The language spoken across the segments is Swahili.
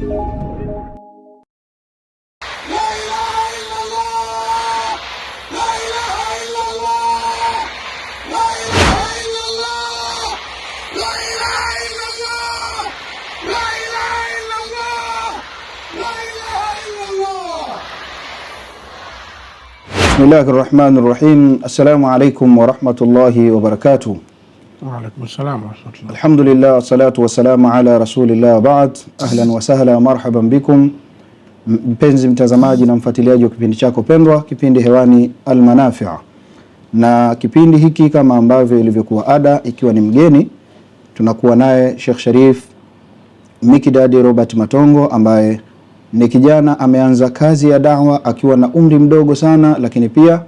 Bismillahirrahmanirrahim. Assalamu alaikum wa rahmatullahi wa barakatuh. Wa alaikum assalam wa rahmatullahi. Alhamdulillah, salatu wassalamu ala rasulillah, ba'd. Ahlan wa sahla, marhaban bikum. Mpenzi mtazamaji na mfuatiliaji wa kipindi chako pendwa, kipindi hewani Al-Manafi'. Na kipindi hiki kama ambavyo ilivyokuwa ada, ikiwa ni mgeni, tunakuwa naye Sheikh Sharif Mikidadi Robert Matongo, ambaye ni kijana ameanza kazi ya da'wa akiwa na umri mdogo sana, lakini pia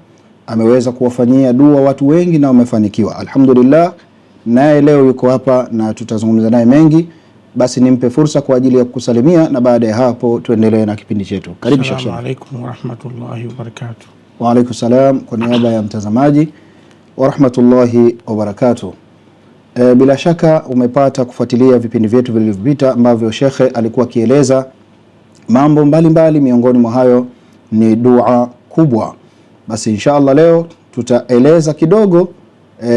ameweza kuwafanyia dua watu wengi na wamefanikiwa. Alhamdulillah, naye leo yuko hapa na tutazungumza naye mengi. Basi nimpe fursa kwa ajili ya kukusalimia na baada ya hapo tuendelee na kipindi chetu. Karibu Sheikh. Assalamu alaykum wa rahmatullahi wa barakatuh. Wa alaykum salam, kwa niaba ya mtazamaji wa rahmatullahi wa barakatuh. Bila shaka umepata kufuatilia vipindi vyetu vilivyopita ambavyo Sheikh alikuwa akieleza mambo mbalimbali, miongoni mwa hayo ni dua kubwa. Basi inshallah leo tutaeleza kidogo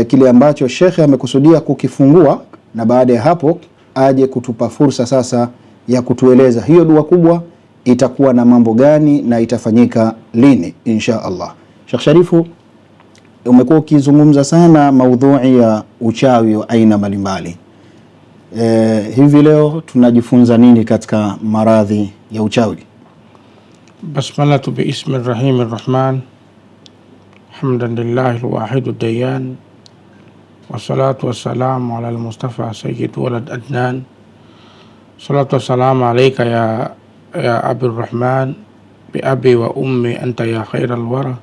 kile ambacho Sheikh amekusudia kukifungua, na baada ya hapo aje kutupa fursa sasa ya kutueleza hiyo dua kubwa itakuwa na mambo gani na itafanyika lini inshallah. Sheikh Sharifu, umekuwa ukizungumza sana maudhui ya uchawi wa aina mbalimbali. Hivi leo tunajifunza nini katika maradhi ya uchawi? Basmalatu bi ismi rahim rahman, hamdan lillahi alwahid ad-dayan, wassalatu wassalamu ala al-mustafa sayyid walad adnan. Salatu wassalamu alayka ya abi rahman bi abi wa ummi anta ya khayra al-wara.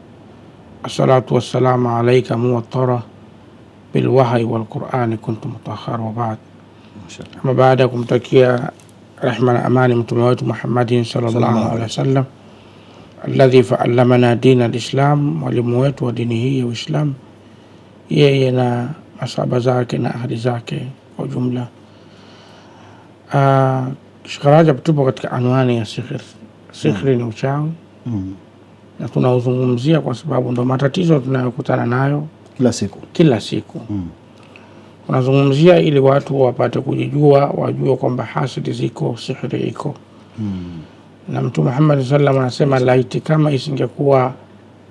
Assalatu wassalamu alayka muwattara bil wahyi wal qur'ani kuntum mutahhara wa ba'd. Ama baada ya kumtakia rehma na amani mtume wetu Muhammadin sallallahu alaihi wasallam, alladhi fa'allamana dina al-islam, mwalimu wetu wa dini hii ya Uislamu, yeye na masahaba zake na ahli zake kwa jumla. Sheikh Rajab, tupo katika anwani ya sihir. Sihiri ni uchawi, na tunauzungumzia kwa sababu ndo matatizo tunayokutana nayo kila siku. Tunazungumzia ili watu wapate kujijua, wajue kwamba hasidi ziko, sihiri iko. Na Mtume Muhammad sallallahu alaihi wasallam anasema, laiti kama isingekuwa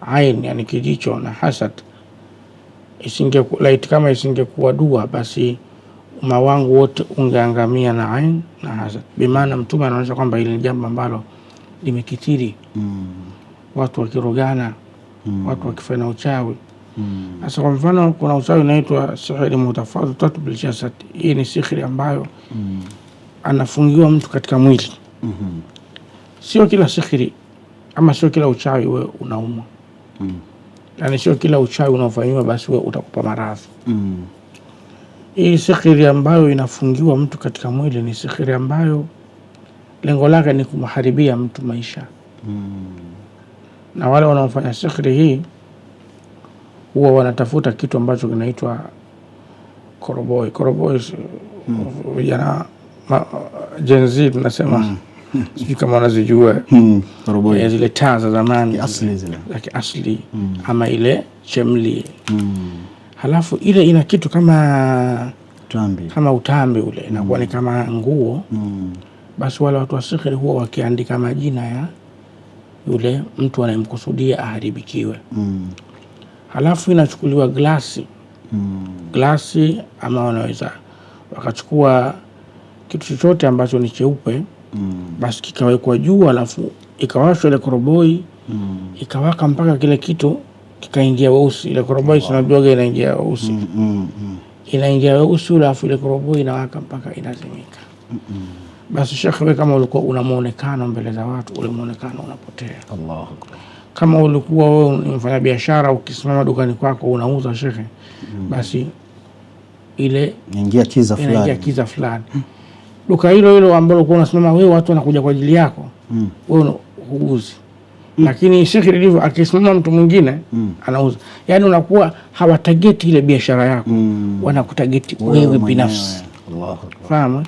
ain, yani kijicho, na hasad, laiti kama isingekuwa dua, basi umma wangu wote ungeangamia na ain na hasad. Bimaana Mtume anaonyesha kwamba hili ni jambo ambalo limekithiri. Watu wakirogana, watu wakifanya uchawi. Sasa kwa mfano kuna uchawi unaitwa sihiri mutafadhatu bil jasad. Hii ni sihiri ambayo anafungiwa mtu katika mwili. Sio kila sihiri ama sio kila uchawi wewe unaumwa. Yani sio kila uchawi unaofanywa basi wewe utakupa maradhi. Hii sihiri ambayo inafungiwa mtu katika mwili ni sihiri ambayo lengo lake ni kumharibia mtu maisha. Na wale wanaofanya sihiri hii huwa wanatafuta kitu ambacho kinaitwa koroboi. Koroboi vijana Gen Z tunasema, sijui kama wanazijua koroboi, zile taa za zamani asli, zile za kiasli, ama ile chemli. Halafu ile ina kitu kama utambi ule, inakuwa ni kama nguo. Basi wale watu wa sihiri huwa wakiandika majina ya yule mtu anayemkusudia aharibikiwe. Halafu inachukuliwa glasi, ama wanaweza wakachukua kitu chochote ambacho ni cheupe, basi kikawekwa juu, halafu ikawashwa ile koroboi, ikawaka mpaka kile kitu kikaingia weusi. Ile koroboi tunajua inaingia weusi. Inaingia weusi, halafu ile koroboi inawaka mpaka inazimika. Basi Sheikh, wewe kama ulikuwa una muonekano mbele za watu, ule muonekano unapotea. Allahu Akbar. Kama ulikuwa wewe unafanya biashara, ukisimama dukani kwako unauza Sheikh, basi ile inaingia kiza fulani. Duka hilo ambalo ulikuwa unasimama wewe, watu wanakuja kwa ajili yako, wewe huuzi. Lakini Sheikh ndivyo, akisimama mtu mwingine anauza. Yani unakuwa hawatageti ile biashara yako, wanakutageti wewe binafsi. Allahu Akbar. Fahamu?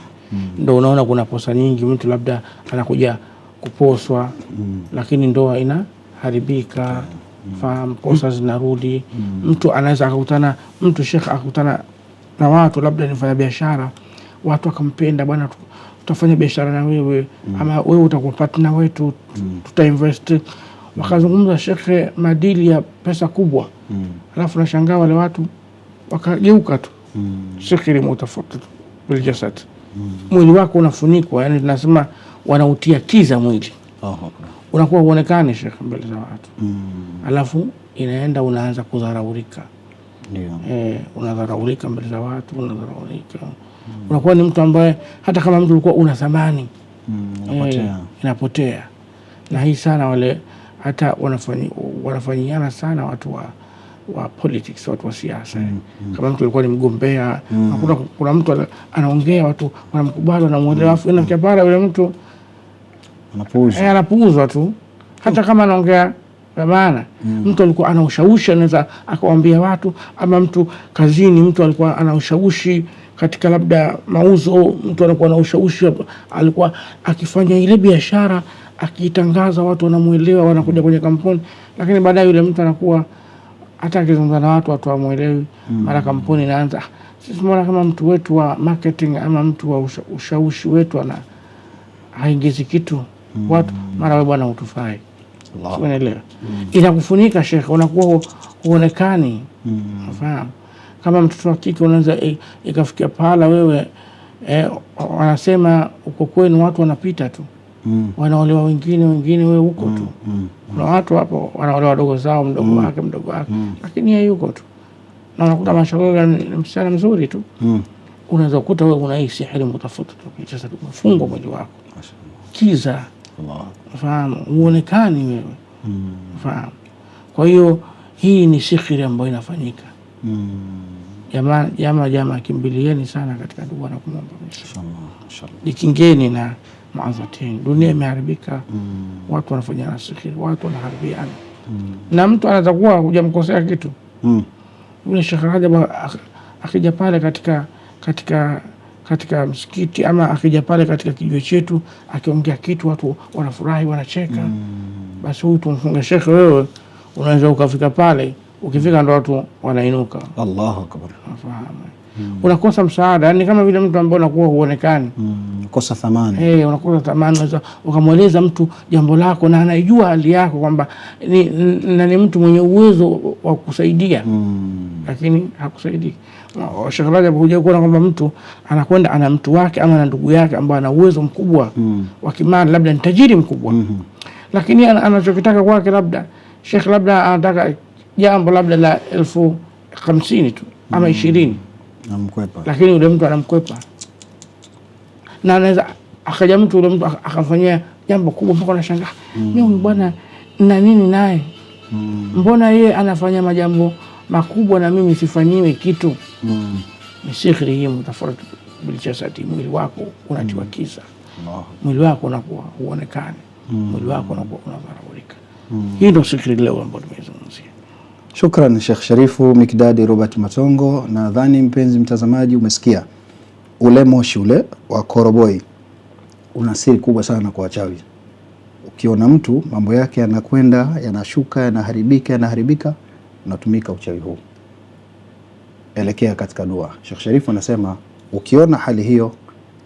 Ndio unaona kuna posa nyingi, mtu labda anakuja kuposwa lakini ndoa inaharibika. Fahamu, posa zinarudi. Mtu anaweza akakutana, mtu shekhe akakutana na watu labda nifanya biashara, watu akampenda, bwana tutafanya biashara na wewe, ama wewe utakuwa partner wetu, tutainvest. Wakazungumza shekhe madili ya pesa kubwa, alafu nashangaa wale watu wakageuka tu. Shekhe limutafuta bil jasad, mwili wako unafunikwa, yani tunasema wanautia kiza mwili, unakuwa huonekani shekhe mbele za watu. Alafu inaenda unaanza kudharaulika. Unadharaulika mbele za watu, unadharaulika. Unakuwa ni mtu ambaye hata kama mtu ulikuwa una thamani inapotea. Na hii sana wale hata wanafanyiana sana watu wa politics, watu wa siasa. Kama mtu alikuwa ni mgombea, kuna mtu anaongea, watu wanamkubali, wanamuelewa, afu inafikia pale yule mtu anapuuzwa tu, hata kama anaongea kwa maana. Mtu alikuwa ana ushawishi, anaweza akawaambia watu, ama mtu kazini, mtu alikuwa ana ushawishi katika labda mauzo, mtu alikuwa na ushawishi, alikuwa akifanya ile biashara, akitangaza, watu wanamuelewa, wanakuja kwenye kampuni, lakini baadaye yule mtu anakuwa hata akizungumza na watu hawamuelewi. Mara kampuni inaanza, sisi tumeona kama mtu wetu wa marketing ama mtu wa ushawishi wetu haingizi kitu watu, mara wewe bwana utufai. Unaelewa? Inakufunika shekhe, unakuwa huonekani. Unafahamu? Kama mtoto wa kike unaweza ikafikia pala wewe wanasema uko kwenu watu wanapita tu, wanaolewa wengine wewe huko tu. Kuna watu hapo wanaolewa wadogo zao, mdogo wake, lakini yeye yuko tu, na unakuta mashallah ni msichana mzuri tu. Unaweza kukuta wewe una hii sihiri mutafuta tu, sasa umefungwa mwili wako kiza. Fahamu, uonekani wewe. Fahamu. Kwa hiyo hii ni sihiri ambayo inafanyika. Jamaa kimbilieni sana katika dua na kumwomba inshallah. Jikingeni na maadhatini. Dunia imeharibika. Watu wanafanya sihiri, watu wanaharibiana. Na mtu anaweza kuwa hujamkosea kitu. Yule Sheikh Rajab akija pale katika msikiti, ama akija pale katika kijiwe chetu akiongea kitu, watu wanafurahi, wanacheka, basi huyu tumfunge shekhe. Wewe unaweza ukafika pale, ukifika ndo watu wanainuka. Allahu akbar. Unakosa msaada, yani kama vile mtu ambaye unakuwa huonekani, unakosa thamani. Unakosa thamani. Unaweza ukamweleza mtu jambo lako na anajua hali yako kwamba ni mtu mwenye uwezo wa kusaidia, lakini hakusaidii. Sheikh Rajab huja kuona kwamba mtu anakwenda ana mtu wake ama na ndugu yake ambaye ana uwezo mkubwa wa kimali, labda ni tajiri mkubwa, lakini anachokitaka kwake labda Sheikh labda anataka jambo labda la 50,000 tu ama 20, anamkwepa, lakini yule mtu anamkwepa. Na anaweza akaja mtu yule mtu akamfanyia jambo kubwa mpaka anashangaa, mimi bwana na nini naye, mbona yeye anafanya majambo makubwa na mimi sifanyiwe kitu? Ni sihiri hii mutafaratu bil jasadi. Mwili wako unatiwa kisa, mwili wako unakuwa huonekani, mwili wako unakuwa unadharaulika. Hii ndio sihiri leo ambayo tumezungumzia. Shukran Sheikh Sharifu Mikdadi Robert Matongo. Nadhani mpenzi mtazamaji umesikia ule moshi ule wa koroboi una siri kubwa sana kwa wachawi. Ukiona mtu mambo yake yanakwenda yanashuka, yanaharibika, unatumika uchawi huu. Elekea katika dua. Sheikh Sharifu anasema ukiona hali hiyo,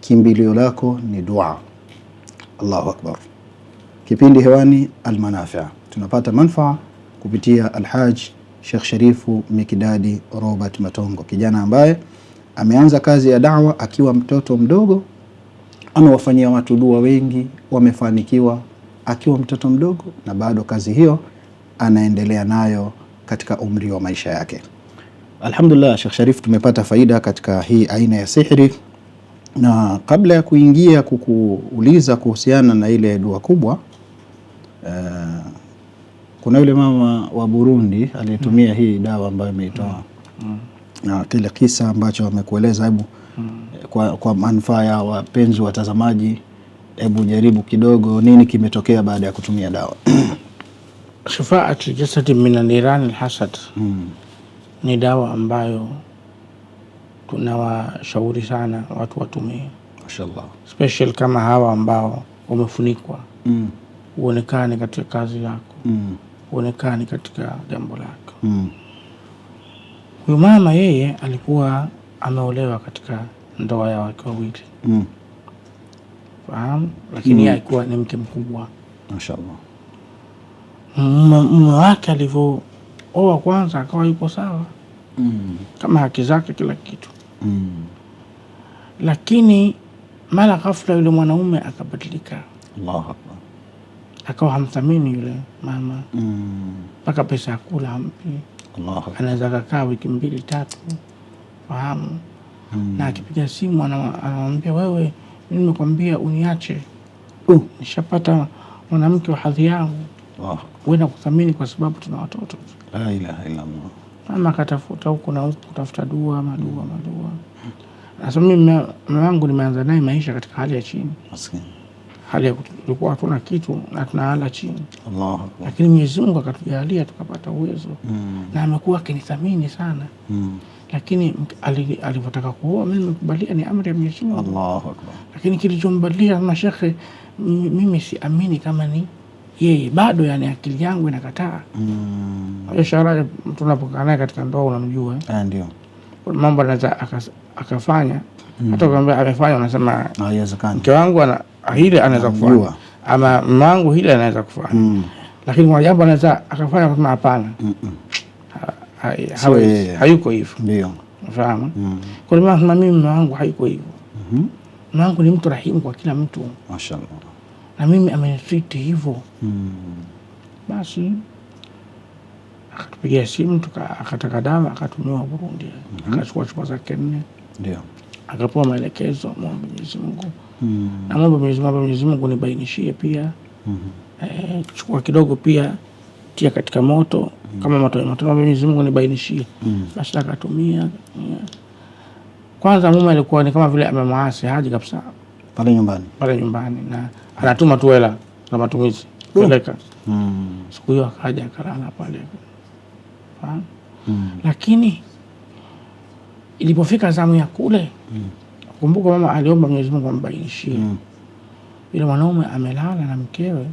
kimbilio lako ni dua. Allahu akbar. Kipindi hewani Almanafi', tunapata manufaa kupitia Alhaj Sheikh Sharifu Mikdadi Robert Matongo, kijana ambaye ameanza kazi ya da'wa akiwa mtoto mdogo, amewafanyia watu dua wengi, wamefanikiwa akiwa mtoto mdogo, na bado kazi hiyo anaendelea nayo katika umri wa maisha yake. Alhamdulillah, Sheikh Sharifu, tumepata faida katika hii aina ya sihiri, na kabla ya kuingia kukuuliza kuhusiana na ile dua kubwa, kuna yule mama wa Burundi aliyetumia hii dawa ambayo imeitoa na kile kisa ambacho amekueleza, hebu kwa manufaa ya wapenzi watazamaji, hebu jaribu kidogo nini kimetokea baada ya kutumia dawa. Shifaat jasadi min niran alhasad ni dawa ambayo tunawashauri sana watu watumie. Mashallah. Special kama hawa ambao wamefunikwa. Uonekane katika kazi yako. Uonekane katika jambo lako. Huyu mama yeye alikuwa ameolewa katika ndoa ya wake wawili. Fahamu? Lakini yeye alikuwa ni mke mkubwa. Mashallah. Mume wake alivyooa kwanza akawa yuko sawa. Kama haki zake kila kitu. Lakini mara ghafla yule mwanaume akabadilika. Allahu Akbar. Akawa hamthamini yule mama. Mpaka pesa ya kula hampi. Allahu Akbar. Anaweza kukaa wiki 2-3. Fahamu? Na akipiga simu anamwambia wewe, mimi nimekwambia uniache. Nishapata mwanamke wa hadhi yangu. Wewe na kuthamini kwa sababu tuna watoto. La ilaha illa Allah. Mama akatafuta huko na huko, kutafuta dua. Sasa mimi mume wangu nimeanza naye maisha katika hali ya chini. Maskini. Hali ya tulikuwa hatuna kitu na tunahala chini. Allahu Akbar. Lakini Mwenyezi Mungu akatujalia tukapata uwezo. Na amekuwa akinithamini sana. Lakini alipotaka kuoa mimi nimekubalia, ni amri ya Mwenyezi Mungu. Allahu Akbar. Lakini kilichombadilisha mashekhe, mimi siamini kama ni yeye bado, yani akili yangu inakataa. Ishara tunapokaa naye katika ndoa, unamjua ndio mambo anaweza akafanya. Hata kama amefanya unasema haiwezekani, mke wangu hili anaweza kufanya, ama mume wangu hili anaweza kufanya. Lakini kwa jambo anaweza akafanya kama hapana, hayuko hivyo. Ndio unafahamu. Kwa maana mimi mume wangu hayuko hivyo. Mume wangu ni mtu rahimu kwa kila mtu, mashaallah, na mimi amenitreat hivyo. Basi akatupigia simu, akataka dawa, akatumiwa Burundi. Akachukua chupa zake 4. Ndio akapewa maelekezo, muombe Mwenyezi Mungu. Na muombe Mwenyezi Mungu nibainishie pia. Chukua kidogo pia, tia katika moto, kama moto Mwenyezi Mungu nibainishie. Basi akatumia. Kwanza mume alikuwa ni kama vile amemwasi, haji kabisa pale nyumbani, na anatuma tu hela za matumizi peleka. Siku hiyo akaja akalala pale. Lakini ilipofika zamu ya kule, kumbuka mama aliomba Mwenyezi Mungu ambainishie. Yule mwanaume amelala na mkewe,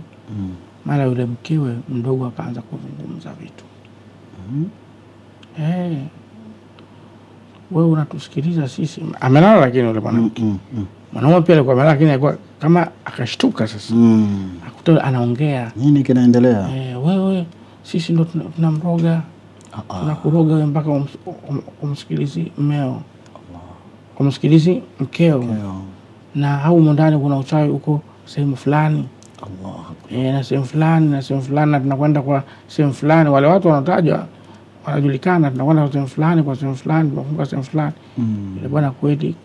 mara yule mkewe mdogo akaanza kuzungumza vitu. Wewe unatusikiliza sisi? Amelala, lakini yule mwanamke mwanaume pia alikuwa amelala, lakini alikuwa kama akashtuka sasa. Akuta anaongea, nini kinaendelea? Wewe sisi ndo tunamroga, tunakuroga wewe mpaka umsikilizi mmeo, umsikilizi mkeo, na au ndani kuna uchawi uko sehemu fulani. Na sehemu fulani na sehemu fulani, na tunakwenda kwa sehemu fulani, wale watu wanatajwa wanajulikana, tunakwenda kwa sehemu fulani, kwa sehemu fulani, tunafunga sehemu fulani. Ile bwana kweli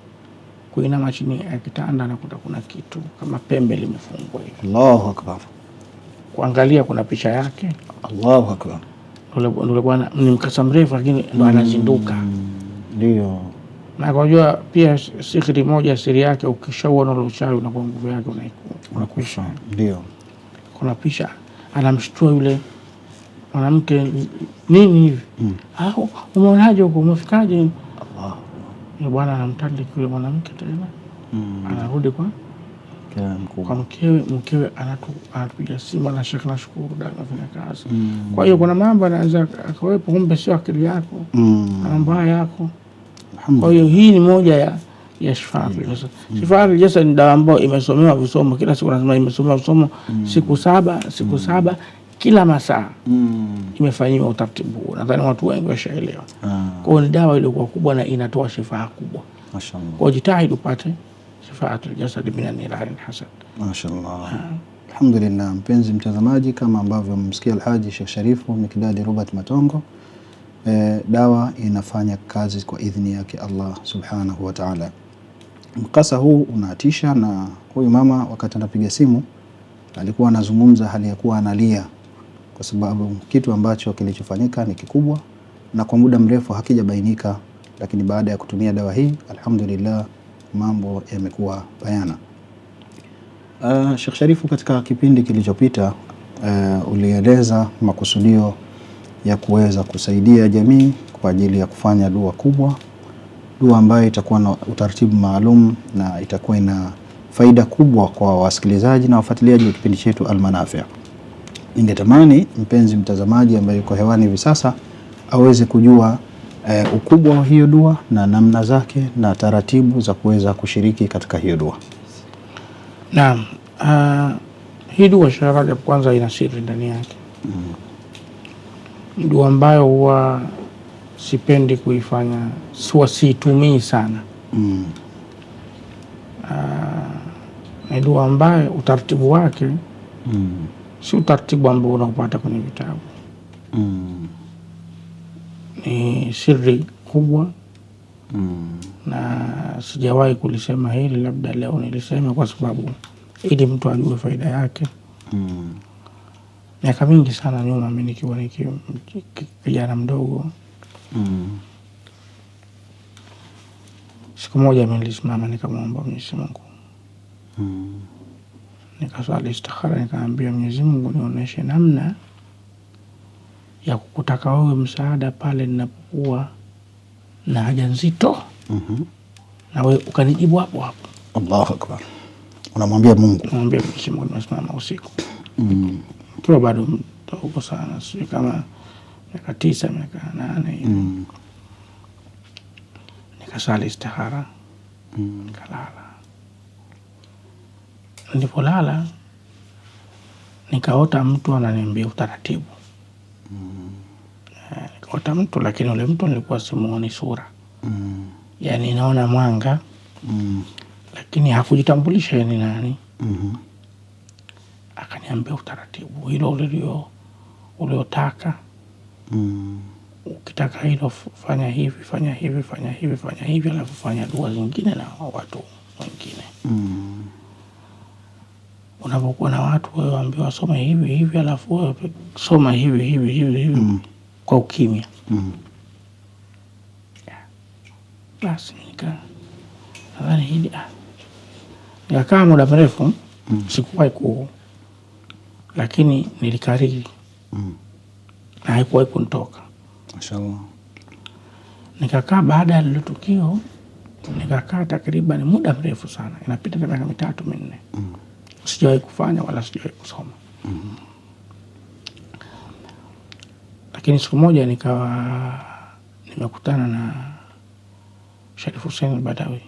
kuinama chini ya kitanda na kuna kitu kama pembe limefungwa hivi. Allahu Akbar. Kuangalia kuna picha yake. Allahu Akbar. Ndio bwana ni mkasa mrefu, lakini ndo anazinduka. Ndio. Na kujua pia siri moja, siri yake, ukishaona ule uchawi unakuwa nguvu yake unakwisha. Ndio. Kuna picha anamshtua yule mwanamke, nini hivi? Umeonaje huko, umefikaje? Allah. Ni bwana anamtandika yule mwanamke tena. Anarudi kwa mkewe anatupiga simu na Sheikh, nashukuru dada anafanya kazi. Kwa hiyo kuna mambo anaweza akawepo, kumbe sio akili yako, mambo yako. Kwa hiyo hii ni moja ya Shifaa. Shifaa al-Jasad ni dawa ambayo imesomewa visomo, kila siku lazima imesomewa visomo siku saba kila masaa. Imefanyiwa utaratibu, nadhani watu wengi washaelewa. Kwa hiyo ni dawa iliyokuwa kubwa na inatoa shifaa kubwa. Mashaallah. Kwa jitahidi upate Shifaa al-Jasad min an-Nirani al-Hasad. Mashaallah. Alhamdulillah, mpenzi mtazamaji, kama ambavyo mmsikia Alhaji Sheikh Sharifu Mikdadi Robert Matongo, dawa inafanya kazi kwa idhini yake Allah subhanahu wa ta'ala. Mkasa huu unatisha, na huyu mama wakati anapiga simu alikuwa anazungumza hali ya kuwa analia, kwa sababu kitu ambacho kilichofanyika ni kikubwa na kwa muda mrefu hakijabainika, lakini baada ya kutumia dawa hii alhamdulillah mambo yamekuwa bayana. Sheikh Sharifu, katika kipindi kilichopita ulieleza makusudio ya kuweza kusaidia jamii kwa ajili ya kufanya dua kubwa dua ambayo itakuwa na utaratibu maalum na itakuwa ina faida kubwa kwa wasikilizaji na wafuatiliaji wa kipindi chetu Al-Manafi'. Ningetamani mpenzi mtazamaji ambaye yuko hewani hivi sasa aweze kujua ukubwa wa hiyo dua na namna zake na taratibu za kuweza kushiriki katika hiyo dua. Naam, hii dua Sheikh Rajab kwanza ina siri ndani yake. Dua ambayo huwa sipendi kuifanya, siitumii sana. Ni dua ambayo utaratibu wake si utaratibu ambao unaupata kwenye vitabu. Ni siri kubwa na sijawahi kulisema hili, labda leo nilisema kwa sababu ili mtu ajue faida yake. Miaka mingi sana nyuma mimi nikiwa kijana mdogo, siku moja mimi nilisimama nikamwomba Mwenyezi Mungu. Nikaswali istikhara, nikamwambia Mwenyezi Mungu, nionyeshe namna ya kukutaka wewe msaada pale ninapokuwa na haja nzito. Na wewe ukanijibu hapo hapo. Allahu Akbar. Unamwambia Mungu. Namwambia Mwenyezi Mungu, nimesimama usiku. Kiwa bado mdogo sana, sio kama miaka 9, miaka 8. Nikasali istikhara. Nikalala. Nilipolala nikaota mtu ananiambia utaratibu. Nikaota mtu, lakini ule mtu nilikuwa simuoni sura. Yani naona mwanga. Lakini hakujitambulisha ni nani. Akaniambia utaratibu, hilo uliotaka. Ukitaka hilo fanya hivi, fanya hivi, fanya hivi, fanya hivi, alafu fanya dua zingine na watu wengine. Unapokuwa na watu wewe ambiwa soma hivi hivi, alafu wewe soma hivi hivi hivi kwa ukimya. Basi nadhani hili nikakaa muda mrefu, sikuwahi lakini nilikariri na haikuwahi kunitoka. Mashaallah. Nikakaa baada ya lile tukio, nikakaa takriban muda mrefu sana, inapita miaka 3, 4. Sijawahi kufanya wala sijawahi kusoma. Lakini siku moja nikawa nimekutana na Sharif Hussein al-Badawi.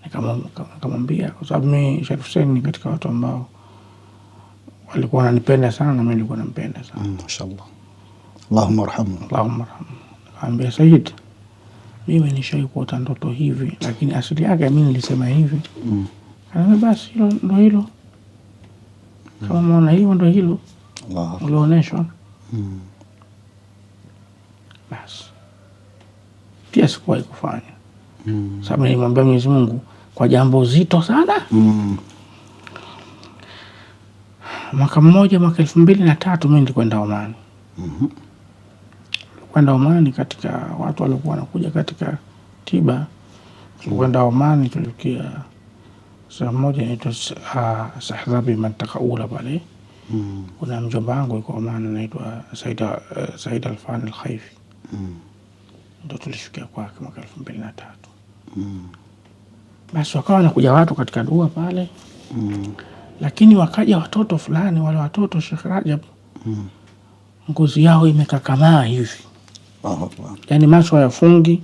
Nikamwambia, kwa sababu mimi Sharif Hussein ni katika watu ambao walikuwa wananipenda sana na mimi nilikuwa nampenda sana. Mashaallah. Allahumma arhamhu. Allahumma arhamhu. Nikamwambia, Sayyid, mimi nishawahi kuota ndoto hivi, lakini asili yake mimi nilisema hivi. Anambia basi hilo ndo hilo. Kama unaona hiyo ndo hilo. Allah. Ulioonyeshwa. Basi. Pia sikuwahi kufanya. Sababu nilimwambia Mwenyezi Mungu kwa jambo zito sana. Mwaka 2003 mimi nilikwenda Oman. Kwenda Oman katika watu walikuwa wanakuja katika tiba. Kwenda Oman tulikia saa moja inaitwa Sahdhabi Mantaka Ula pale. Kuna mjomba wangu yuko Oman anaitwa Said Alfan Al-Khaifi. Ndio tulishukia kwake mwaka 2003. Basi wakawa wanakuja watu katika dua pale. Lakini wakaja watoto fulani, wale watoto Sheikh Rajab, ngozi yao imekakamaa hivi. Yani macho hayafungi.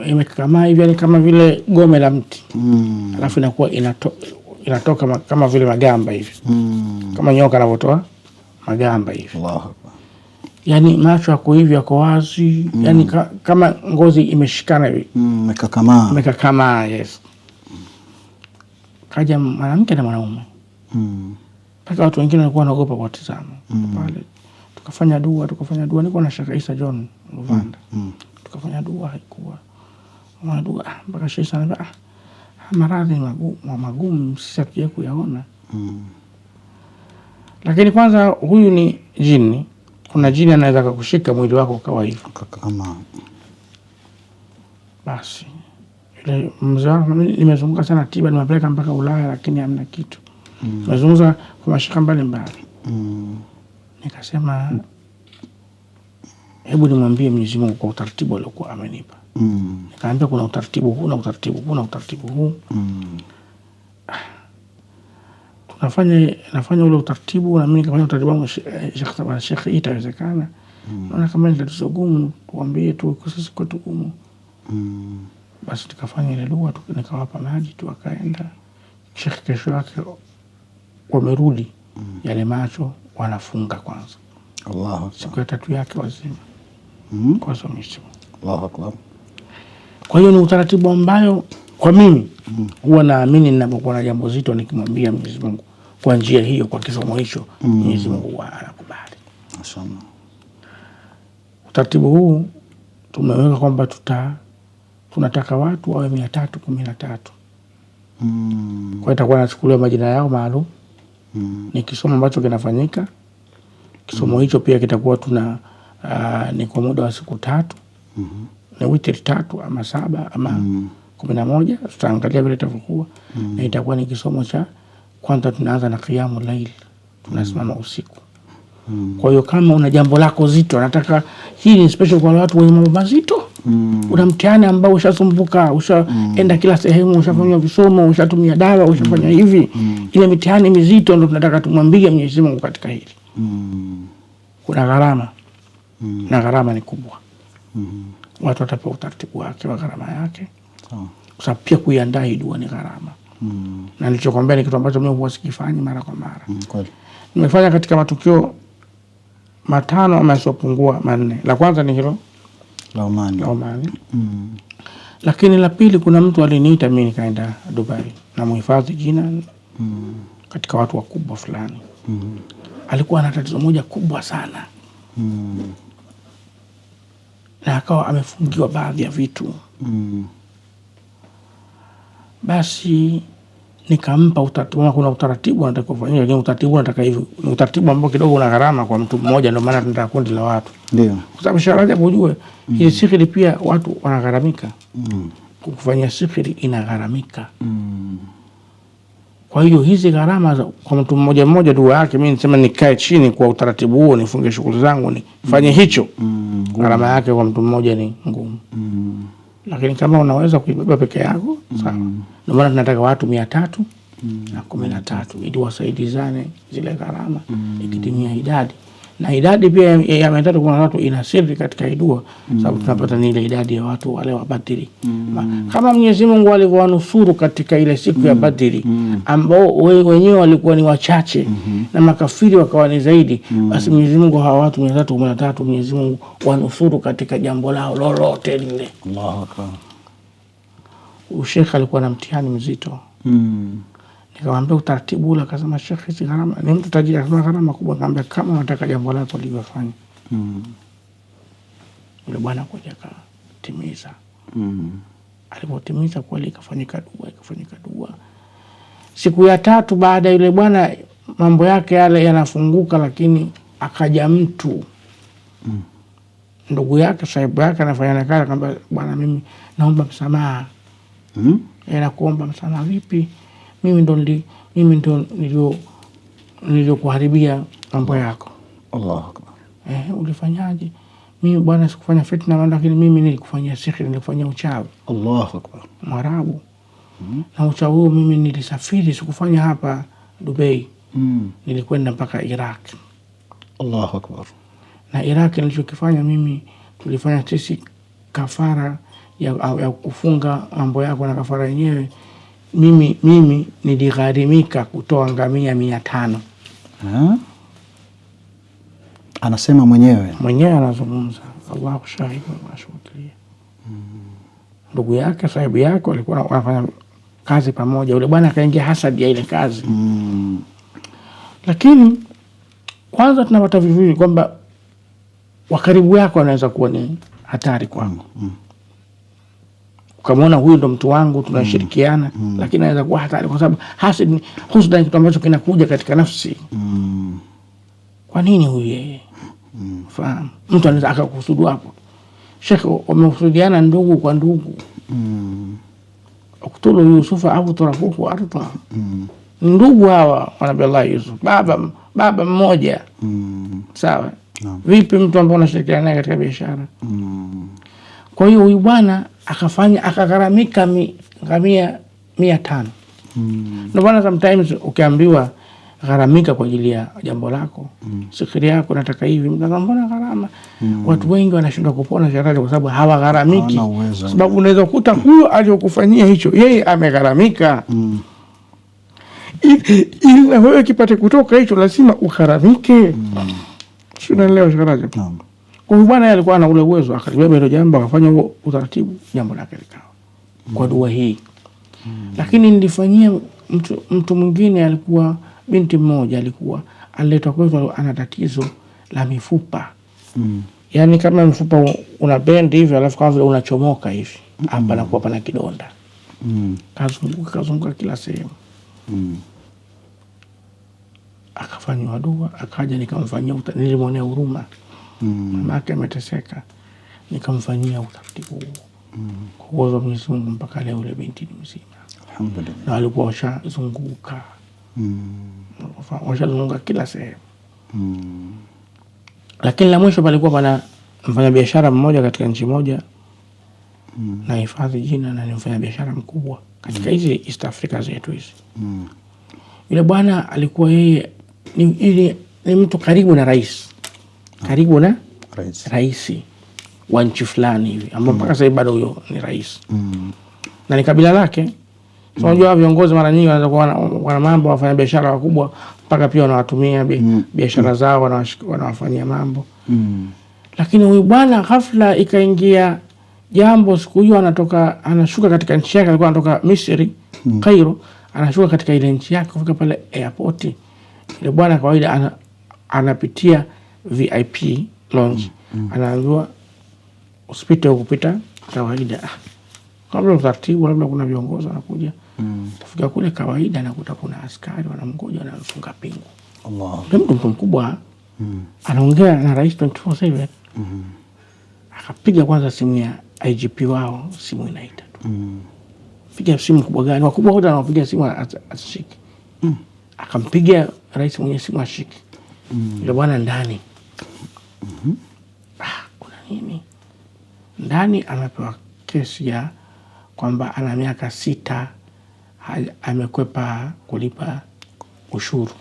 Imekakamaa hivi, yani kama vile gome la mti. Alafu inakuwa inatoka kama vile magamba hivi. Kama nyoka anavyotoa magamba hivi. Yani macho yako hivi, yako wazi. Yani kama ngozi imeshikana hivi. Imekakamaa. Imekakamaa, yes. Kaja mwanamke na mwanaume. Mpaka watu wengine walikuwa wanaogopa kuwatazama. Pale tukafanya dua, niko na Sheikh Isa John Luvanda. Tukafanya dua, haikuwa dua mpaka Sheikh anambia maradhi magumu sisi hatujawahi kuyaona. Lakini kwanza huyu ni jini. Kuna jini anaweza kukushika mwili wako kawa hivyo. Kama basi ile mzee wangu nimezunguka sana tiba, nimepeleka mpaka Ulaya lakini hamna kitu. Nimezunguka kwa mashaka mbalimbali. Nikasema hebu nimwambie Mwenyezi Mungu kwa utaratibu aliokuwa amenipa. Nikaambia kuna utaratibu huu na utaratibu huu na utaratibu huu. Nafanya ule utaratibu na mimi nikafanya utaratibu wangu. Sheikh, itawezekana? Naona kama ni tatizo gumu, tuambie tu sisi kwetu gumu. Basi tukafanya ile dua, nikawapa maji tu, wakaenda. Sheikh kesho yake wamerudi, yale macho wanafunga kwanza. Allahu Akbar. Siku ya 3 yake wazima. Kwa sababu Allahu Akbar. Kwa hiyo ni utaratibu ambayo kwa mimi huwa naamini ninapokuwa na jambo zito nikimwambia Mwenyezi Mungu kwa njia hiyo, kwa kisomo hicho, Mwenyezi Mungu anakubali. Mashaallah. Utaratibu huu tumeweka kwamba tunataka watu wawe 313. Kwa itakuwa nachukuliwa majina yao maalum. Ni kisomo ambacho kinafanyika. Kisomo hicho pia kitakuwa ni kwa muda wa siku 3. Ni witri 3 ama 7 ama 11, tutaangalia vile itakuwa. Na itakuwa ni kisomo cha kwanza, tunaanza na qiyamul layl, tunasimama usiku. Kwa hiyo kama una jambo lako zito, nataka hii ni special kwa watu wenye mambo mazito. Una mtihani ambao ushasumbuka, ushaenda kila sehemu, ushafanya visomo, ushatumia dawa, ushafanya hivi. Ile mitihani mizito ndio tunataka tumwambie Mwenyezi Mungu katika hili. Kuna gharama. Na gharama ni kubwa. Watu watapewa utaratibu wake wa gharama yake. Kwa sababu pia kuiandaa hii dua ni gharama. Na nilichokuambia ni kitu ambacho mimi huwa sikifanyi mara kwa mara. Nimefanya katika matukio 5 ama yasiyopungua 4. La kwanza ni hilo la Omani. Lakini la pili, kuna mtu aliniita mimi nikaenda Dubai na muhifadhi jina katika watu wakubwa fulani. Alikuwa na tatizo moja kubwa sana. Na akawa amefungiwa baadhi ya vitu. Basi nikampa utaratibu. Kuna utaratibu nataka kufanyia, lakini utaratibu nataka hivi. Ni utaratibu ambao kidogo una gharama kwa mtu mmoja, ndio maana tunataka kundi la watu. Ndio. Kwa sababu sharaja ujue, hii sihiri pia watu wanagharamika. Kufanya sihiri inagharamika. Kwa hiyo hizi gharama kwa mtu mmoja mmoja dua yake, mimi nisema nikae chini kwa utaratibu huo, nifunge shughuli zangu, nifanye hicho. Gharama yake kwa mtu mmoja ni ngumu. Lakini kama unaweza kuibeba peke yako, sawa. Ndio maana tunataka watu 313 ili wasaidizane zile gharama ikitimia idadi. Na idadi pia ya 313 ina siri katika dua, sababu tunapata ni ile idadi ya watu wale wa Badri. Kama Mwenyezi Mungu alivyowanusuru katika ile siku ya Badri, ambao wenyewe walikuwa ni wachache na makafiri wakawa ni zaidi, basi Mwenyezi Mungu hawa watu 313 Mwenyezi Mungu wanusuru katika jambo lao lolote lile. Allahu Akbar. Sheikh alikuwa na mtihani mzito. Nikamwambia utaratibu ule, akasema Sheikh, hizi gharama ni mtu tajiri, akasema gharama kubwa. Nikamwambia kama unataka jambo lako liwafanye. Yule bwana kuja akatimiza. Alipotimiza kweli ikafanyika dua. Siku ya 3 baada yule bwana mambo yake yale yanafunguka, lakini akaja mtu ndugu yake, sahibu yake, anafanya kazi, akamwambia bwana, mimi naomba msamaha. Nakuomba msamaha vipi? Mimi ndo niliokuharibia mambo yako. Allahu Akbar. Ulifanyaje? Mimi bwana sikufanya fitna, lakini mimi nilikufanyia sihiri, nilikufanyia uchawi. Allahu Akbar. Mwarabu. Na uchawi huo mimi nilisafiri, sikufanya hapa Dubai. Nilikwenda mpaka Iraq. Allahu Akbar. Na Iraq nilichokifanya mimi, tulifanya sisi kafara ya kufunga mambo yako, na kafara yenyewe mimi niligharimika kutoa ngamia 500. Anasema mwenyewe anazungumza. Allahu shahidi wa mashhudia. Ndugu yake, sahibu yake walikuwa wanafanya kazi pamoja. Yule bwana akaingia hasadi ya ile kazi. Lakini kwanza tunapata vivuli kwamba wakaribu yako wanaweza kuwa ni hatari kwangu. Ukamwona huyu ndo mtu wangu, tunashirikiana, lakini anaweza kuwa hatari, kwa sababu hasad ni husda, kitu ambacho kinakuja katika nafsi. Kwa nini huyu yeye? Fahamu, mtu anaweza akakusudu hapo. Sheikh, wamekusudiana ndugu kwa ndugu. Uktulu Yusufa au turakuhu ardha. Ndugu hawa wa Nabii Allah Yusuf, baba mmoja. Sawa? Vipi mtu ambaye unashirikiana naye katika biashara? Kwa hiyo huyu bwana akagharamika ngamia 500. Ndio bwana, sometimes ukiambiwa gharamika kwa ajili ya jambo lako, sikiri yako nataka hivi, mbona gharama? Watu wengi wanashindwa kupona sharaji kwa sababu hawagharamiki. Sababu unaweza kukuta huyo aliyokufanyia hicho yeye amegharamika. Ili na wewe kipate kutoka hicho lazima ugharamike. Sio, unaelewa sharaji? Kwa hiyo bwana alikuwa na ule uwezo, akalibeba hilo jambo, akafanya huo utaratibu, jambo lake likawa kwa dua hii. Lakini nilifanyia mtu mwingine, alikuwa binti mmoja, alikuwa aliletwa kwetu, ana tatizo la mifupa. Yani kama mfupa una bend hivi alafu kama vile unachomoka hivi, hapa na kwa pana kidonda. Kazunguka kila sehemu. Akafanywa dua, akaja nikamfanyia, nilimwonea huruma. Mama yake ameteseka, nikamfanyia utaratibu huo. Kwa uwezo wa Mwenyezi Mungu mpaka leo yule binti ni mzima. Alhamdulillah. Na alikuwa washazunguka. Washazunguka kila sehemu. Lakini la mwisho palikuwa pana mfanya biashara mmoja katika nchi moja, na hifadhi jina, na ni mfanya biashara mkubwa katika hizi East Africa zetu hizi. Yule bwana alikuwa yeye ni mtu karibu na rais. Karibu na rais wa nchi fulani hivi, ambao mpaka sasa bado huyo ni rais. Na ni kabila lake. So unajua viongozi mara nyingi wanaweza kuwa wana mambo, wafanya biashara wakubwa mpaka pia wanawatumia biashara zao, wanawafanyia mambo. Lakini huyu bwana ghafla ikaingia jambo, siku hiyo anashuka katika nchi yake, alikuwa anatoka Misri, Cairo, anashuka katika ile nchi yake, kufika pale airport. Ile bwana kawaida anapitia VIP lounge. Anaambiwa usipite kupita kawaida. Kabla utaratibu, labda kuna viongozi wanakuja. Tafika kule kawaida, nakuta kuna askari wanamgoja, wanafunga pingu. Allah. Mtu mkubwa anaongea na rais 24/7. Akapiga kwanza simu ya IGP wao, simu inaita tu. Piga simu kubwa gani? Wakubwa wote wanapiga simu asishiki. Akampigia rais mwenye simu ashiki. Yule bwana ndani. Kuna nini? Ndani amepewa kesi ya kwamba ana miaka 6 amekwepa kulipa ushuru.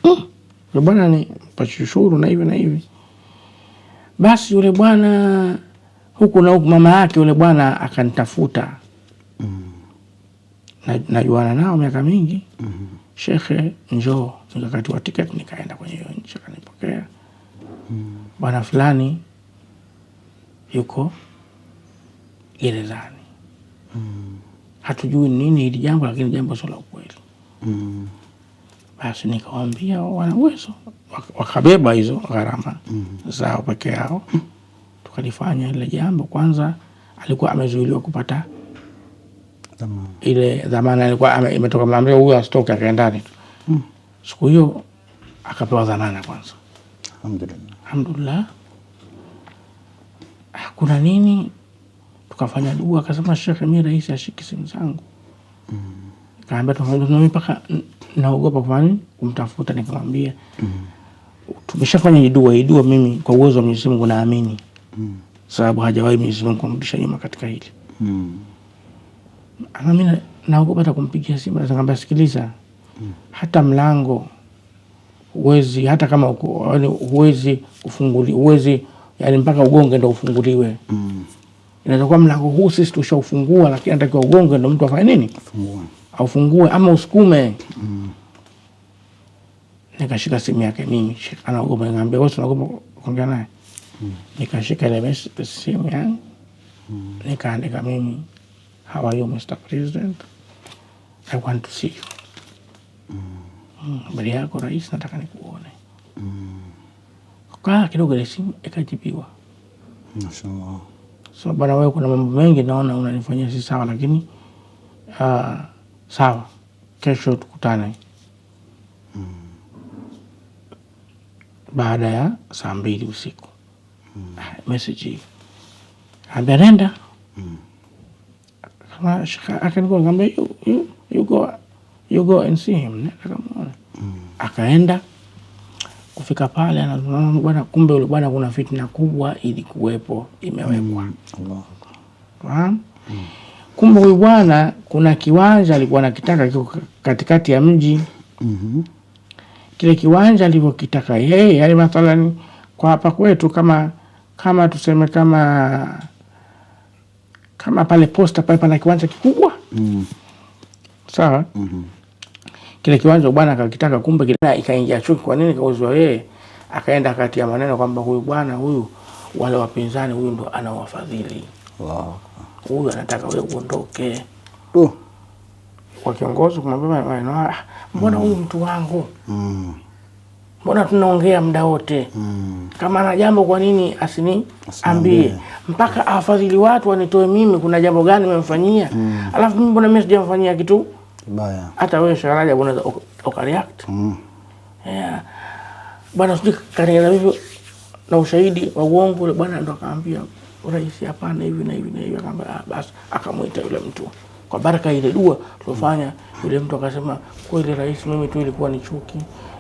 Yule bwana ni mpachi ushuru na hivi na hivi. Basi yule bwana huku na huku, mama yake yule bwana akanitafuta. Najuana nao miaka mingi. Shekhe, njoo. Nikakatiwa tiketi, nikaenda kwenye hiyo nchi, akanipokea. Bwana fulani yuko gerezani. Hatujui nini hili jambo, lakini jambo sio la ukweli. Basi nikawaambia wana uwezo, wakabeba hizo gharama zao peke yao. Tukalifanya ile jambo. Kwanza alikuwa amezuiliwa kupata ile dhamana, alikuwa imetoka mamlaka, huyo asitoke, akaenda ndani. Siku hiyo akapewa dhamana kwanza. Alhamdulillah. Kuna nini? Tukafanya dua, akasema Sheikh, mimi rais ashiki simu zangu. Kaambia tunamwambia mpaka naogopa kwa nini kumtafuta. Nikamwambia tumeshafanya dua mimi kwa uwezo wa Mwenyezi Mungu naamini. Sababu hajawahi Mwenyezi Mungu kumrudisha nyuma katika hili. Ama mimi naogopa hata kumpigia simu. Nikamwambia sikiliza, hata mlango huwezi, hata kama huwezi kufunguli, huwezi yani mpaka ugonge ndio ufunguliwe. Inaweza kuwa mlango huu sisi tushaufungua, lakini anatakiwa ugonge ndio mtu afanye nini? Aufungue ama usukume. Nikashika simu yake mimi, anaogopa. Nikamwambia wewe unaogopa kuongea naye? Nikashika ile simu yangu, nikaandika mimi, how are you Mr. President? I want to see you. Habari yako rais, nataka nikuone. Kwa kidogo ile simu ikajibiwa. Mashaallah. So bwana, wewe kuna mambo mengi naona unanifanyia si sawa, lakini sawa, kesho tukutane. Baada ya saa 2 usiku. Message ambia nenda. Kama akanikuwa ngamba you go and see him. Akaenda Kufika pale anaona bwana, kumbe yule bwana kuna fitna kubwa ilikuwepo imewekwa. Kumbe huyu bwana kuna kiwanja alikuwa anakitaka kiko katikati ya mji. Kile kiwanja alivyokitaka yeye, yani mathalan kwa hapa kwetu kama tuseme kama pale posta pale pana kiwanja kikubwa. Sawa? Kile kiwanja bwana akakitaka, kumbe kile ikaingia chuki. Kwa nini kauzwa yeye? Akaenda kati ya maneno kwamba huyu bwana huyu wale wapinzani huyu ndo anawafadhili. Huyu anataka wewe uondoke. Kwa kiongozi kumwambia mbona huyu mtu wangu? Mbona tunaongea muda wote? Kama ana jambo kwa nini asiniambie? Mpaka afadhili watu wanitoe mimi, kuna jambo gani nimemfanyia? Alafu mimi mbona mimi sijamfanyia kitu baya? Hata wewe Sharaja unaweza ukareact. Bwana sijui kanielewa hivyo na ushahidi wa uongo. Yule bwana ndo akaambia rais hapana hivi na hivi na hivi, akamwambia basi, akamuita yule mtu. Kwa baraka ile dua tulofanya, yule mtu akasema kweli rais, mimi tu ilikuwa ni chuki,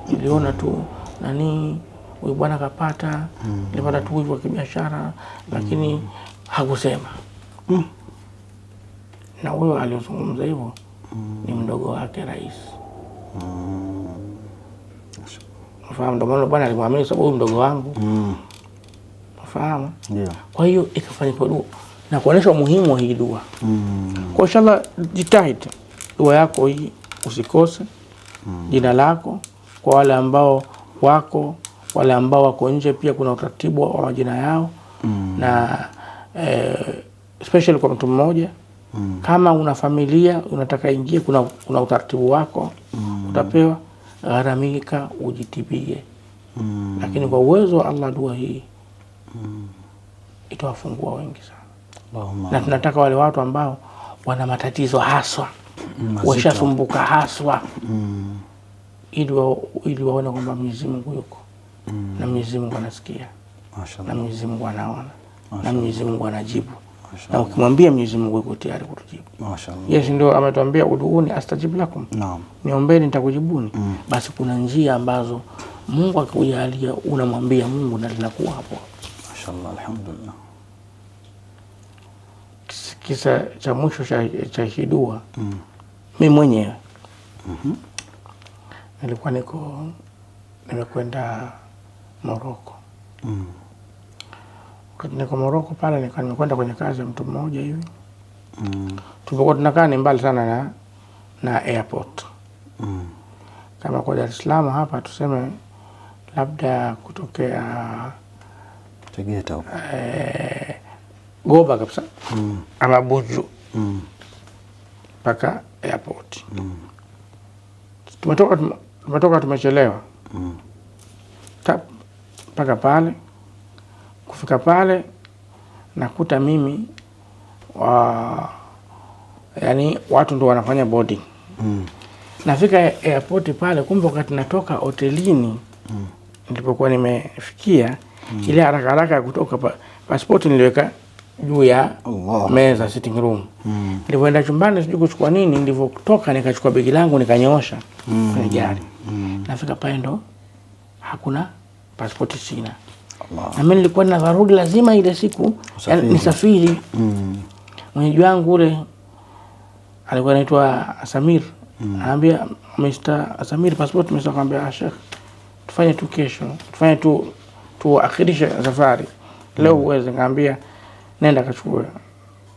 niliona tu nani huyu bwana kapata, nilipata tu hivyo kibiashara, lakini hakusema. Na huyo aliyozungumza hivyo ni mdogo wake rais. Fahamu, ndio maana bwana alimwamini sababu huyu mdogo wangu. Fahamu? Ndio. Kwa hiyo ikafanyika dua na kuonesha umuhimu wa hii dua. Kwa inshallah jitahidi dua yako hii usikose. Jina lako kwa wale ambao wako nje pia kuna utaratibu wa majina yao. Na especially kwa mtu mmoja. Kama una familia unataka ingie, kuna utaratibu wako. Utapewa, gharamika ujitibie. Lakini kwa uwezo wa Allah dua hii itawafungua wengi sana. Na tunataka wale watu ambao wana matatizo haswa, washasumbuka haswa, ili waone kwamba Mwenyezi Mungu yuko. Na Mwenyezi Mungu anasikia. Na Mwenyezi Mungu anaona. Na Mwenyezi Mungu anajibu. Na ukimwambia Mwenyezi Mungu yuko tayari kutujibu. Yes, ndio ametuambia uduuni astajib lakum. Niombeni nitakujibuni. Basi kuna njia ambazo Mungu akikujalia unamwambia Mungu na linakuwa hapo. Mashallah, alhamdulillah. Kisa cha mwisho cha hii dua, mimi mwenyewe nilikuwa nimekwenda Morocco. Niko Morocco pale, nimekwenda kwenye kazi ya mtu mmoja hivi. Tulipokuwa tunakaa ni mbali sana na airport. Kama kwa Dar es Salaam hapa tuseme labda kutokea Tegeta huko. Goba kabisa. Ama Buju. Paka airport. Tumetoka tumechelewa. Paka pale. Kufika pale nakuta mimi yani watu ndio wanafanya boarding. Nafika airport pale, kumbe wakati natoka hotelini nilipokuwa nimefikia ile haraka kutoka passport niliweka juu ya meza sitting room. Nilipoenda chumbani sijui kuchukua nini, nilipotoka nikachukua begi langu nikanyoosha kwenye gari. Nafika pale ndo hakuna passport sina. Na mimi nilikuwa na dharura lazima ile siku nisafiri. Mwenyeji wangu ule alikuwa anaitwa Samir. Anambia Mr. Samir passport mimi nikamwambia Sheikh tufanye tu kesho, tufanye tu akhirisha safari. Leo uweze, ngambia nenda kachukue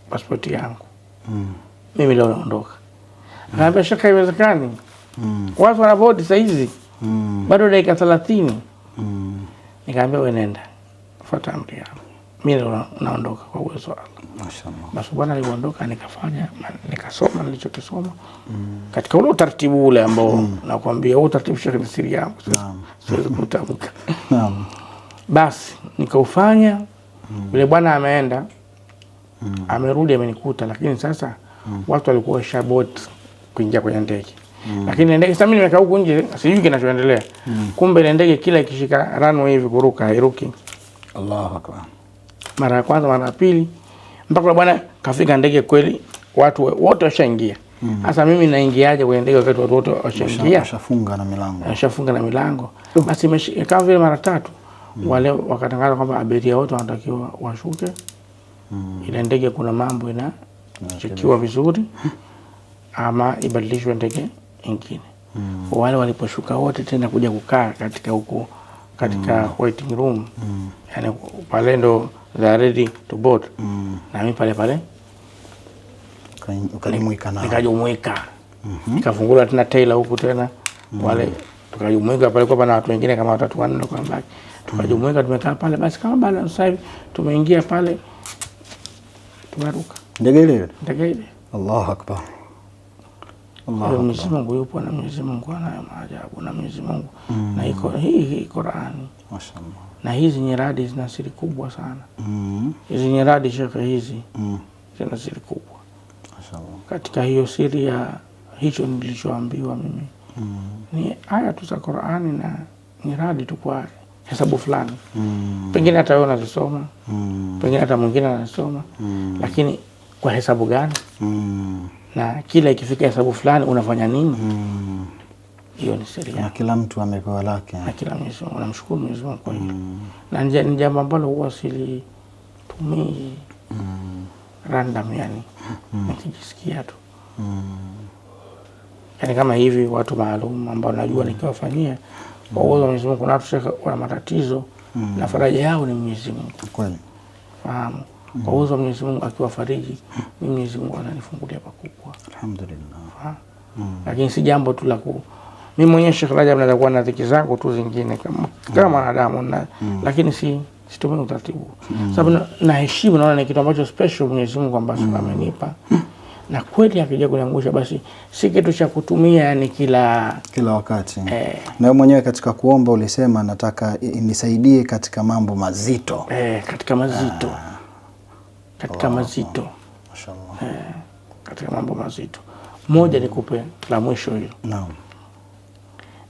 passport yangu. Mimi leo naondoka. Anambia Sheikh haiwezekani. Watu wana board saa hizi. Bado dakika 30. Nikamwambia wewe nenda. Fuata amri yangu. Mimi leo naondoka kwa uwezo wa Allah. Mashaallah. Basi bwana aliondoka, nikasoma nilichokisoma. Katika ule utaratibu ule ambao nakwambia utaratibu Sheikh siri yangu. Siwezi kutamka. Basi nikaufanya. Yule bwana ameenda. Amerudi amenikuta, lakini sasa watu walikuwa shabot kuingia kwenye ndege. Lakini ndege sasa mimi nimekaa huko nje sijui kinachoendelea. Kumbe ile ndege kila ikishika runway hivi kuruka hairuki. Allahu Akbar. Mara ya kwanza, mara ya pili, mpaka bwana kafika ndege kweli watu wote washaingia. Sasa mimi naingiaje kwenye ndege wakati watu wote washaingia? Washafunga na milango. Basi kama vile mara 3 wale wakatangaza kwamba abiria wote wanatakiwa washuke. Ile ndege kuna mambo inachekiwa vizuri ama ibadilishwe ndege nyingine. Wale waliposhuka wote tena kuja kukaa katika huko katika waiting room, yani pale ndo they are ready to board, na mimi pale ukajumuika nao, nikajumuika, nikafungula tena taila huko tena, wale tukajumuika pale kwa na watu wengine kama 3-4 kwa mbaki, tukajumuika tumekaa pale. Basi kama bado sasa hivi tumeingia pale, tumeruka ndege ile. Allahu Akbar. Mwenyezi Mungu yupo, na Mwenyezi Mungu anayo maajabu, na Mwenyezi Mungu na iko hii Qur'ani, mashaallah, na hizi nyiradi zina siri kubwa sana. Hizi nyiradi shekhe, hizi zina siri kubwa, mashaallah. Katika hiyo siri ya hicho nilichoambiwa mimi ni aya tu za Qur'ani na nyiradi tu kwa hesabu fulani, pengine hata wewe unazisoma, pengine hata mwingine anasoma, lakini kwa hesabu gani? Na kila ikifika hesabu fulani unafanya nini? Hiyo ni siri. Na kila mtu amepewa lake. Na kila Mwenyezi Mungu, namshukuru Mwenyezi Mungu kwa hiyo. Na ni jambo ambalo huwa silitumii random, yani nikijisikia tu. Yani kama hivi watu maalum ambao najua nikiwafanyia kwa uwezo wa Mwenyezi Mungu, kuna watu wana matatizo na faraja yao ni Mwenyezi Mungu. Kweli. Fahamu. Kwa uwezo wa Mwenyezi Mungu akiwafariji, Mwenyezi Mungu ananifungulia pakubwa. Alhamdulillah. Lakini si jambo tu la mimi mwenyewe Sheikh Rajab naweza kuwa na dhiki zangu tu zingine kama mwanadamu, lakini situmii utaratibu. Sababu naheshimu, naona ni kitu ambacho special Mwenyezi Mungu ambacho amenipa. Na kweli akija kuniangusha basi si kitu cha kutumia yani kila wakati. Na wewe mwenyewe katika kuomba ulisema nataka nisaidie katika mambo mazito. Katika mazito. Katika mazito. Mashaallah. Katika mambo mazito. Moja nikupe la mwisho hilo. Naam.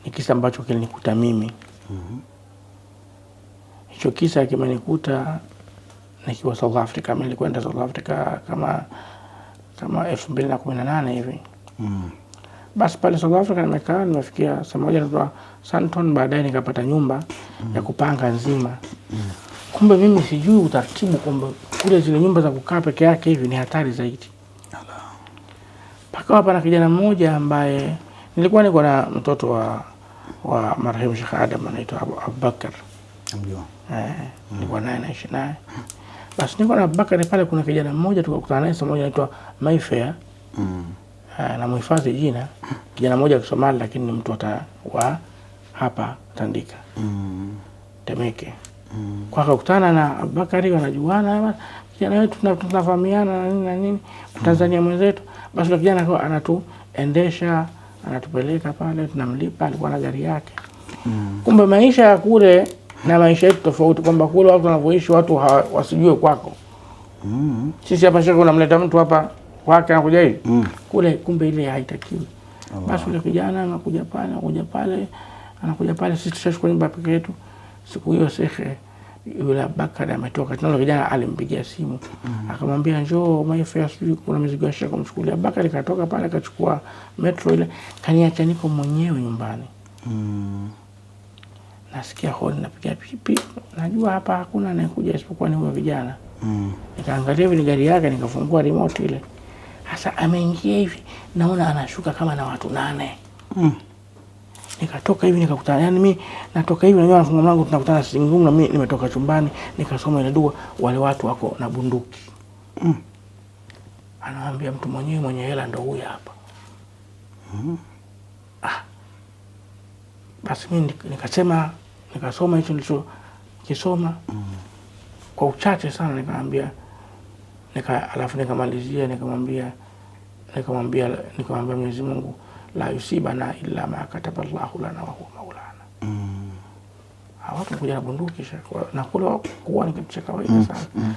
Ni kisa ambacho kilinikuta mimi. Hicho kisa kimenikuta nikiwa South Africa. Mimi nilikwenda South Africa kama 2018 hivi. Basi pale South Africa nimekaa, nimefikia sehemu moja inaitwa Sandton, baadaye nikapata nyumba ya kupanga nzima. Kumbe mimi sijui utaratibu kwamba kule zile nyumba za kukaa peke yake hivi ni hatari zaidi. Paka hapa na kijana mmoja ambaye nilikuwa niko na mtoto wa marehemu Sheikh Adam anaitwa Abubakar. Ndio. Nilikuwa naye naishi naye. Basi niko na Abubakar pale, kuna kijana mmoja tukakutana naye sehemu moja anaitwa Mayfair. Na muhifadhi jina. Kijana mmoja wa Somali lakini ni mtu wa hapa Tandika. Temeke. Kwa kukutana na Abubakari wanajuana, kijana wetu tunafahamiana na nini, Tanzania mwenzetu. Basi yule kijana anatuendesha, anatupeleka pale, tunamlipa, alikuwa na gari yake. Kumbe maisha ya kule na maisha yetu tofauti, kwamba kule watu wanavyoishi watu wasijue kwako. Sisi hapa shaka unamleta mtu hapa kwake anakuja hivi. Kule kumbe ile haitakiwi. Basi yule kijana anakuja pale, sisi tushachukua nyumba peke yetu. Siku hiyo Sheikh yule Abubakar ametoka tena, kijana alimpigia simu akamwambia njoo Mayfair, sijui kuna mizigo ya Sheikh kumchukulia. Abubakar katoka pale akachukua metro ile, kaniacha niko mwenyewe nyumbani. Nasikia honi napiga pipi, najua hapa hakuna anayekuja isipokuwa ni huyo vijana. Nikaangalia hivi gari yake, nikafungua remote ile. Sasa ameingia hivi, naona anashuka kama na watu 8. Nikatoka hivi nikakutana, yani mimi natoka hivi najua nafunga mlango, tunakutana singungu, na mimi nimetoka chumbani nikasoma ile dua, wale watu wako na bunduki. Anawaambia mtu mwenye hela ndo huyu hapa. Basi mimi nikasoma hicho nilicho kisoma kwa uchache sana, nikamwambia alafu nikamalizia nikamwambia Mwenyezi Mungu la yusibana illa ma kataba Allahu lana wa huwa maulana. Watu kuja na bunduki na kule kuwa ni kitu cha kawaida sana.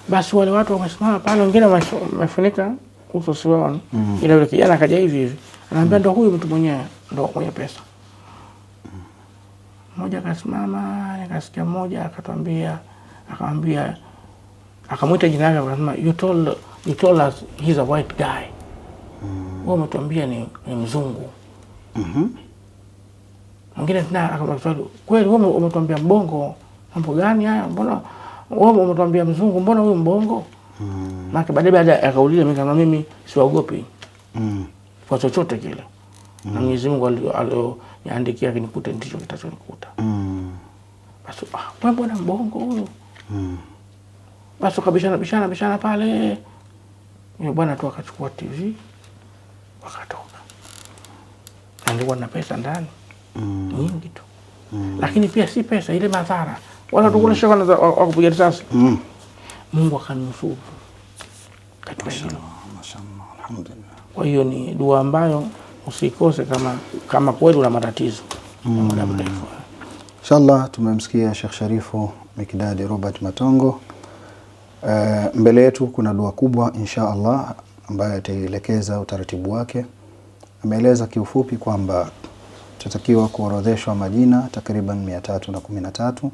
Basi wale watu wamesimama pale, wengine wamefunika uso siwaoni. Ile yule kijana akaja hivi ananiambia ndo huyu mtu mwenye mwenye pesa. Mmoja akasimama, nikasikia mmoja akamwambia, akamwita jina lake, akasema you told us he's a white guy. wewe umetuambia ni mzungu. Mwingine tena akamwambia, kweli wewe umetuambia mbongo, mambo gani haya? Mbona wewe umetuambia mzungu, mbona huyu mbongo? Maana baadaye akauliza, mimi kama mimi siwaogopi kwa chochote kile. Na Mwenyezi Mungu aliyoandikia kinikuta ndicho kitachonikuta. Basi mbona mbongo huyu? Basi kabishana pale. Yule bwana tu akachukua TV wakatoka. Angekuwa na pesa ndani nyingi tu. Lakini pia si pesa ile madhara. Wala tukule shaka wakupiga risasi. Mungu akanusuru katika hilo. Mashaallah, alhamdulillah. Kwa hiyo ni dua ambayo usikose kama kweli una matatizo. Inshallah tumemsikia Sheikh Sharifu Mikdadi Robert Matongo. Mbele yetu kuna dua kubwa inshallah ambayo ataelekeza utaratibu wake. Ameeleza kiufupi kwamba tutatakiwa kuorodheshwa majina takriban 313.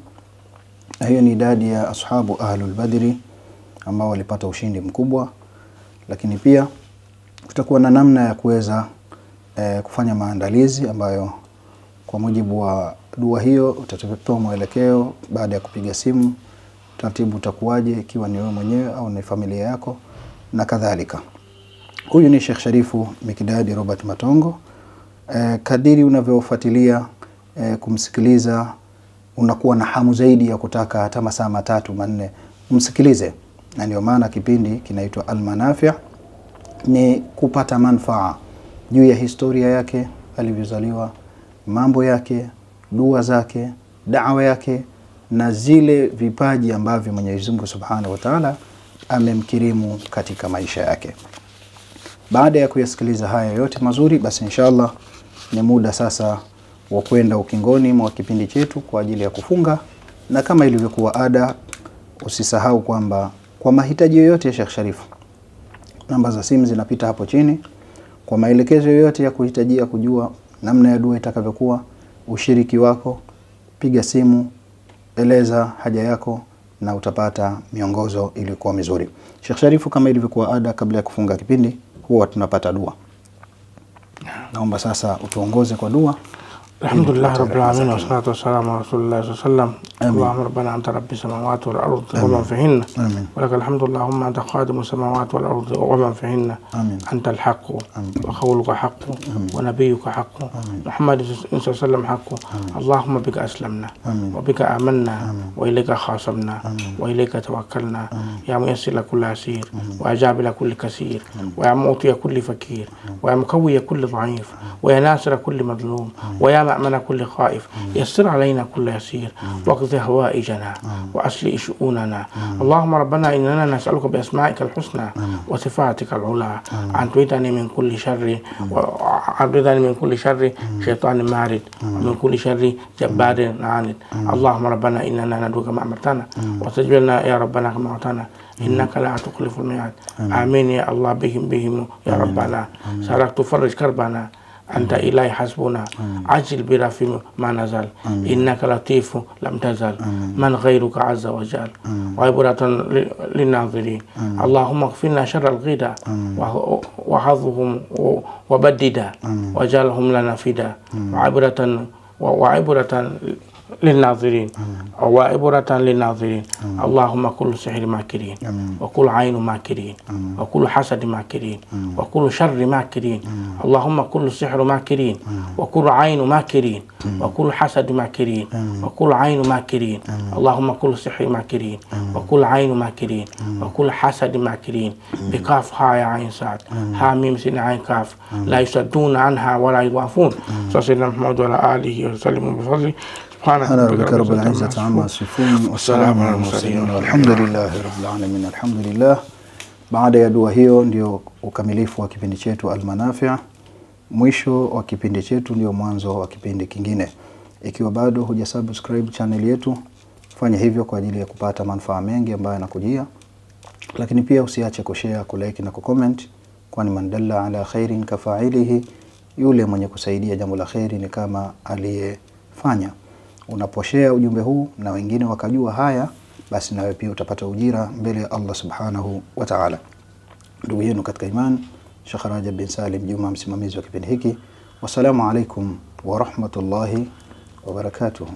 Na hiyo ni idadi ya ashabu ahlul badri ambao walipata ushindi mkubwa, lakini pia kutakuwa na namna ya kuweza kufanya maandalizi ambayo kwa mujibu wa dua hiyo utatoa mwelekeo baada ya kupiga simu, taratibu utakuwaje ikiwa ni wewe mwenyewe au ni familia yako na kadhalika. Huyu ni Sheikh Sharifu Mikdadi Robert Matongo. Kadiri unavyofuatilia kumsikiliza unakuwa na hamu zaidi ya kutaka hata masaa 3-4 umsikilize, na ndio maana kipindi kinaitwa Al-Manafi', ni kupata manufaa juu ya historia yake, alivyozaliwa, mambo yake, dua zake, da'wa yake na zile vipaji ambavyo Mwenyezi Mungu Subhanahu wa Ta'ala amemkirimu katika maisha yake. Baada ya kuyasikiliza haya yote mazuri, basi inshallah ni muda sasa wa kwenda ukingoni mwa kipindi chetu kwa ajili ya kufunga. Na kama ilivyokuwa ada, usisahau kwamba kwa mahitaji yoyote ya Sheikh Sharifu, namba za simu zinapita hapo chini. Kwa maelekezo yoyote ya kuhitajia kujua namna ya dua itakavyokuwa, ushiriki wako, piga simu, eleza haja yako na utapata miongozo iliyokuwa mizuri. Sheikh Sharifu, kama ilivyokuwa ada, kabla ya kufunga kipindi huwa tunapata dua. Naomba sasa utuongoze kwa dua. Alhamdulillah rabbil alamin wa salatu wassalamu ala rasulillah sallallahu alaihi wasallam. Allahumma rabbana anta rabbis samawati wal ardi wa man fihinna wa lakal hamdu allahumma anta qadimus samawati wal ardi wa man fihinna anta al haqq wa qawluka haqq wa nabiyyuka haqq Muhammad sallallahu alaihi wasallam haqq. Allahumma bika aslamna wa bika amanna wa ilayka khasamna wa ilayka tawakkalna ya muyassir kulli asir wa ajab la kulli kasir wa ya mu'ti kulli fakir wa ya muqawwi kulli dha'if wa ya nasir kulli madlum wa ya مأمن كل خائف يسر علينا كل يسير واقض هوائجنا وأصلح شؤوننا. اللهم ربنا إننا نسألك بأسمائك الحسنى وصفاتك العلى أن تعيذني من كل شر وعبدني من كل شر شيطان مارد ومن كل شر جبار عاند. اللهم ربنا إننا ندعوك ما أمرتنا واستجب لنا يا ربنا كما أعطانا إنك لا تخلف الميعاد. آمين يا الله بهم يا ربنا. سألك تفرج كربنا، أنت إلهي حسبنا، عجل برفع ما نزل، إنك لطيف لم تزل، من غيرك عز وجل، وعبرة للناظرين. اللهم اغفرنا شر الغدا وحظهم وبددا وجعلهم لنا فدا، وعبرة للناظرين وعبرة للناظرين. اللهم كل سحر ماكرين وكل عين ماكرين وكل حسد ماكرين وكل شر ماكرين. اللهم كل سحر ماكرين وكل عين ماكرين وكل حسد ماكرين وكل عين ماكرين. اللهم كل سحر ماكرين وكل عين ماكرين وكل حسد ماكرين. بكاف ها يا عين سعد ها ميم سين عين كاف لا يصدون عنها ولا يوافون. سيدنا محمد وعلى آله وسلم بفضله. سبحان ربك رب العزة عما يصفون والسلام على المرسلين والحمد لله رب العالمين. Alhamdulillah. Baada ya dua hiyo ndio ukamilifu wa kipindi chetu Al-Manafi'. Mwisho wa kipindi chetu ndio mwanzo wa kipindi kingine. Ikiwa bado hujasubscribe channel yetu, fanya hivyo kwa ajili ya kupata manufaa mengi ambayo yanakujia. Lakini pia usiache kushare, kulike na kucomment, kwani man dalla ala khairin kafa'ilihi, yule mwenye kusaidia jambo la khairi ni kama aliyefanya. Unaposhare ujumbe huu na wengine wakajua haya, basi nawe pia utapata ujira mbele ya Allah Subhanahu wa Ta'ala. Ndugu yenu katika imani, Sheikh Rajab bin Salim Juma, msimamizi wa kipindi hiki. Wassalamu alaikum wa rahmatullahi wa barakatuh.